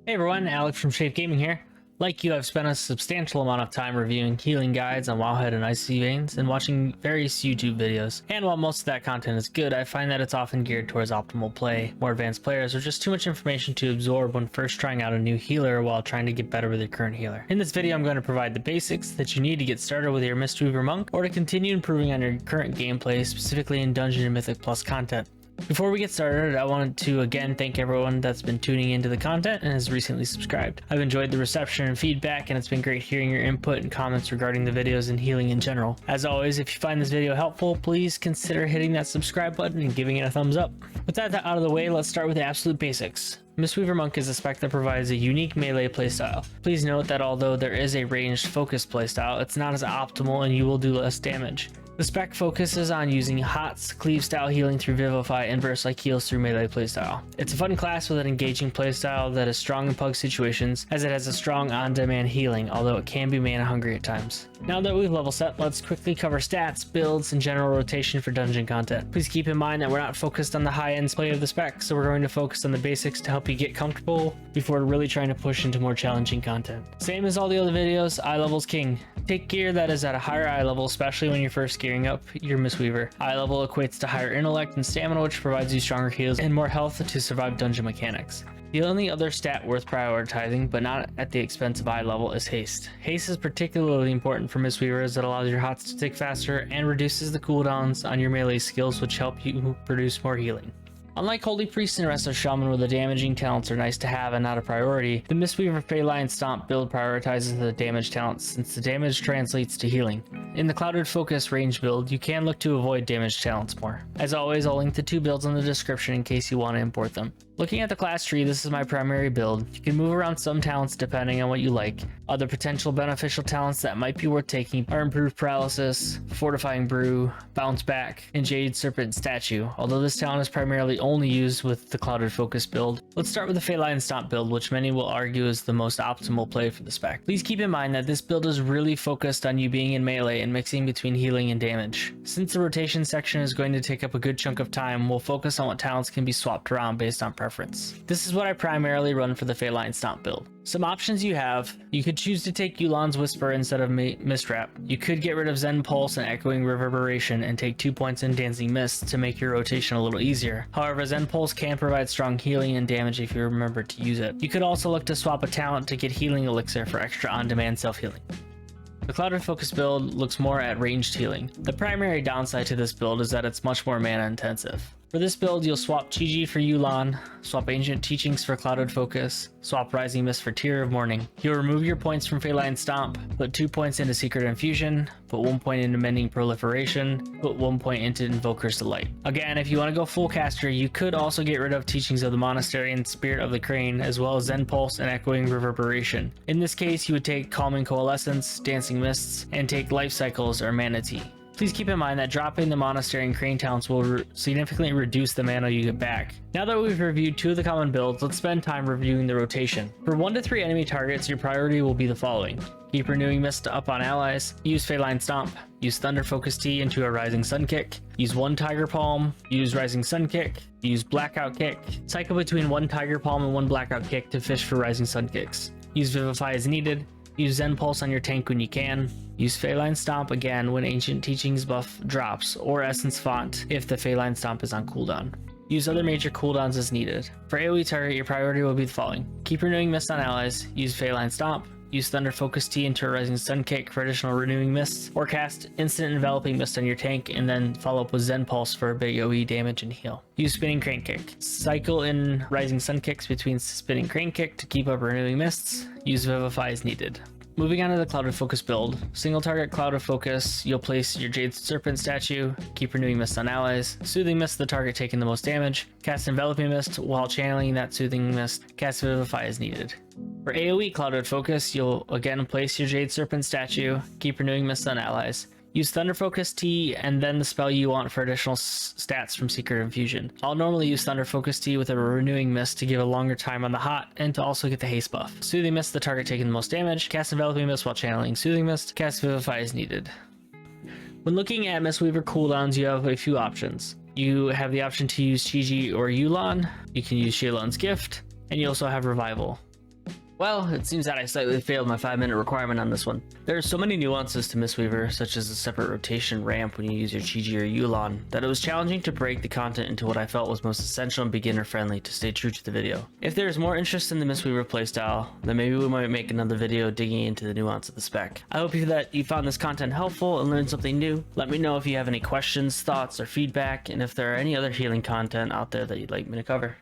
Hey everyone, Alex from Shape Gaming here. Like you, I've spent a substantial amount of time reviewing healing guides on Wowhead and Icy Veins and watching various YouTube videos. And while most of that content is good, I find that it's often geared towards optimal play, more advanced players, or just too much information to absorb when first trying out a new healer while trying to get better with your current healer. In this video, I'm going to provide the basics that you need to get started with your Mistweaver Monk or to continue improving on your current gameplay, specifically in Dungeon and Mythic Plus content. Before we get started, I wanted to again thank everyone that's been tuning into the content and has recently subscribed. I've enjoyed the reception and feedback, and it's been great hearing your input and comments regarding the videos and healing in general. As always, if you find this video helpful, please consider hitting that subscribe button and giving it a thumbs up. With that out of the way, let's start with the absolute basics. Mistweaver Monk is a spec that provides a unique melee playstyle. Please note that although there is a ranged focused playstyle, it's not as optimal and you will do less damage. The spec focuses on using HOTS, cleave style healing through Vivify, and burst like heals through melee playstyle. It's a fun class with an engaging playstyle that is strong in pug situations, as it has a strong on-demand healing, although it can be mana hungry at times. Now that we've level set, let's quickly cover stats, builds, and general rotation for dungeon content. Please keep in mind that we're not focused on the high-end play of the spec, so we're going to focus on the basics to help you get comfortable before really trying to push into more challenging content. Same as all the other videos, eye level's king. Take gear that is at a higher eye level, especially when you're first gearing up your Mistweaver. Eye level equates to higher intellect and stamina, which provides you stronger heals and more health to survive dungeon mechanics. The only other stat worth prioritizing, but not at the expense of eye level, is haste. Haste is particularly important for Mistweaver as it allows your HOTS to tick faster and reduces the cooldowns on your melee skills, which help you produce more healing. Unlike Holy Priest and Resto Shaman, where the damaging talents are nice to have and not a priority, the Mistweaver Faeline Stomp build prioritizes the damage talents since the damage translates to healing. In the Clouded Focus range build, you can look to avoid damage talents more. As always, I'll link the two builds in the description in case you want to import them. Looking at the class tree, this is my primary build. You can move around some talents depending on what you like. Other potential beneficial talents that might be worth taking are Improved Paralysis, Fortifying Brew, Bounce Back, and Jade Serpent Statue, although this talent is primarily only used with the Clouded Focus build. Let's start with the Faeline Stomp build, which many will argue is the most optimal play for the spec. Please keep in mind that this build is really focused on you being in melee and mixing between healing and damage. Since the rotation section is going to take up a good chunk of time, we'll focus on what talents can be swapped around based on preference. This is what I primarily run for the Faeline Stomp build. Some options you have: you could choose to take Yu'lon's Whisper instead of Mistwrap. You could get rid of Zen Pulse and Echoing Reverberation and take 2 points in Dancing Mist to make your rotation a little easier. However, Zen Pulse can provide strong healing and damage if you remember to use it. You could also look to swap a talent to get Healing Elixir for extra on-demand self-healing. The Clouded Focus build looks more at ranged healing. The primary downside to this build is that it's much more mana intensive. For this build, you'll swap Chi-Ji for Yu'lon, swap Ancient Teachings for Clouded Focus, swap Rising Mist for Tear of Mourning. You'll remove your points from Faeline Stomp, put 2 points into Secret Infusion, put 1 point into Mending Proliferation, put 1 point into Invoker's Delight. Again, if you want to go full caster, you could also get rid of Teachings of the Monastery and Spirit of the Crane, as well as Zen Pulse and Echoing Reverberation. In this case, you would take Calming Coalescence, Dancing Mists, and take Life Cycles or Mana Tea. Please keep in mind that dropping the Monastery and Crane talents will significantly reduce the mana you get back. Now that we've reviewed 2 of the common builds, let's spend time reviewing the rotation. For 1 to 3 enemy targets, your priority will be the following. Keep Renewing Mist up on allies, use Faeline Stomp, use Thunder Focus Tea into a Rising Sun Kick, use 1 Tiger Palm, use Rising Sun Kick, use Blackout Kick, cycle between 1 Tiger Palm and 1 Blackout Kick to fish for Rising Sun Kicks. Use Vivify as needed. Use Zen Pulse on your tank when you can. Use Faeline Stomp again when Ancient Teachings buff drops, or Essence Font if the Faeline Stomp is on cooldown. Use other major cooldowns as needed. For AoE target, your priority will be the following. Keep Renewing Mist on allies, use Faeline Stomp, use Thunder Focus Tea into a Rising Sun Kick for additional Renewing Mists, or cast Instant Enveloping Mist on your tank and then follow up with Zen Pulse for a big AoE damage and heal. Use Spinning Crane Kick. Cycle in Rising Sun Kicks between Spinning Crane Kick to keep up Renewing Mists. Use Vivify as needed. Moving on to the Clouded Focus build. Single target Clouded Focus, you'll place your Jade Serpent statue, keep Renewing Mist on allies, Soothing Mist the target taking the most damage, cast Enveloping Mist while channeling that Soothing Mist, cast Vivify as needed. For AoE Clouded Focus, you'll again place your Jade Serpent statue, keep Renewing Mist on allies, use Thunder Focus Tea, and then the spell you want for additional stats from Secret Infusion. I'll normally use Thunder Focus Tea with a Renewing Mist to give a longer time on the hot and to also get the haste buff. Soothing Mist the target taking the most damage, cast Enveloping Mist while channeling Soothing Mist, cast Vivify as needed. When looking at Mistweaver cooldowns, you have a few options. You have the option to use Chi-Ji or Yu'lon, you can use Shelon's Gift, and you also have Revival. Well, it seems that I slightly failed my 5-minute requirement on this one. There are so many nuances to Mistweaver, such as a separate rotation ramp when you use your Chi or Yulon, that it was challenging to break the content into what I felt was most essential and beginner friendly to stay true to the video. If there is more interest in the Mistweaver playstyle, then maybe we might make another video digging into the nuance of the spec. I hope that you found this content helpful and learned something new. Let me know if you have any questions, thoughts, or feedback, and if there are any other healing content out there that you'd like me to cover.